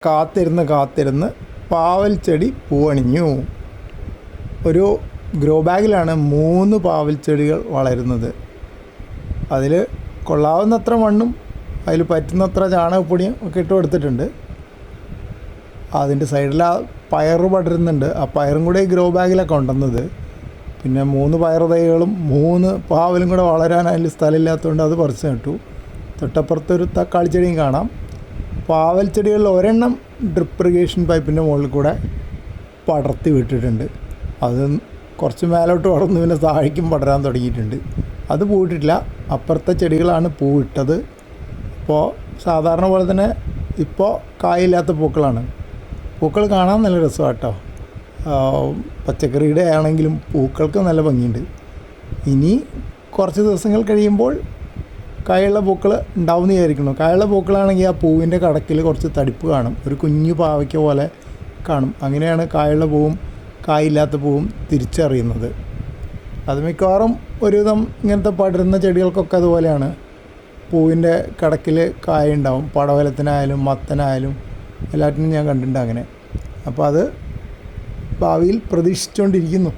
കാത്തിരുന്ന് പാവൽ ചെടി പൂവണിഞ്ഞു. ഒരു ഗ്രോ ബാഗിലാണ് 3 പാവൽ ചെടികൾ വളരുന്നത്. അതിൽ കൊള്ളാവുന്നത്ര മണ്ണും അതിൽ പറ്റുന്നത്ര ചാണകപ്പൊടിയും ഒക്കെ ഇട്ട് കൊടുത്തിട്ടുണ്ട്. അതിൻ്റെ സൈഡിൽ ആ പയർ പടരുന്നുണ്ട്. ആ പയറും കൂടെ ഈ ഗ്രോ ബാഗിലാണ് കൊണ്ടുവന്നത്. പിന്നെ 3 പയർ തൈകളും 3 പാവലും കൂടെ വളരാൻ അതിൽ സ്ഥലമില്ലാത്തതുകൊണ്ട് അത് പറിച്ച് നട്ടു. തൊട്ടപ്പുറത്തൊരു തക്കാളി ചെടിയും കാണാം. പാവൽ ചെടികളിൽ ഒരെണ്ണം ഡ്രിപ്പ് ഇറിഗേഷൻ പൈപ്പിൻ്റെ മുകളിൽ കൂടെ പടർത്തി വിട്ടിട്ടുണ്ട്. അത് കുറച്ച് മേലോട്ട് വളർന്ന് പിന്നെ താഴേക്കും പടരാൻ തുടങ്ങിയിട്ടുണ്ട്. അത് പൂവിട്ടിട്ടില്ല. അപ്പുറത്തെ ചെടികളാണ് പൂവിട്ടത്. ഇപ്പോൾ സാധാരണ പോലെ തന്നെ ഇപ്പോൾ കായില്ലാത്ത പൂക്കളാണ്. പൂക്കൾ കാണാൻ നല്ല രസമാണ് കേട്ടോ. പച്ചക്കറിയുടെ ആണെങ്കിലും പൂക്കൾക്ക് നല്ല ഭംഗിയുണ്ട്. ഇനി കുറച്ച് ദിവസങ്ങൾ കഴിയുമ്പോൾ കായുള്ള പൂക്കൾ ഉണ്ടാവുമെന്ന് വിചാരിക്കണം. കായുള്ള പൂക്കളാണെങ്കിൽ ആ പൂവിൻ്റെ കടക്കിൽ കുറച്ച് തടിപ്പ് കാണും. ഒരു കുഞ്ഞു പാവയ്ക്ക പോലെ കാണും. അങ്ങനെയാണ് കായുള്ള പൂവും കായില്ലാത്ത പൂവും തിരിച്ചറിയുന്നത്. അത് മിക്കവാറും ഒരുവിധം ഇങ്ങനത്തെ പടരുന്ന ചെടികൾക്കൊക്കെ അതുപോലെയാണ്. പൂവിൻ്റെ കടക്കിൽ കായ ഉണ്ടാവും. പടവലത്തിനായാലും മത്തനായാലും എല്ലാറ്റിനും ഞാൻ കണ്ടിട്ടുണ്ട് അങ്ങനെ. അപ്പോൾ അത് ഭാവിയിൽ പ്രതീക്ഷിച്ചുകൊണ്ടിരിക്കുന്നു.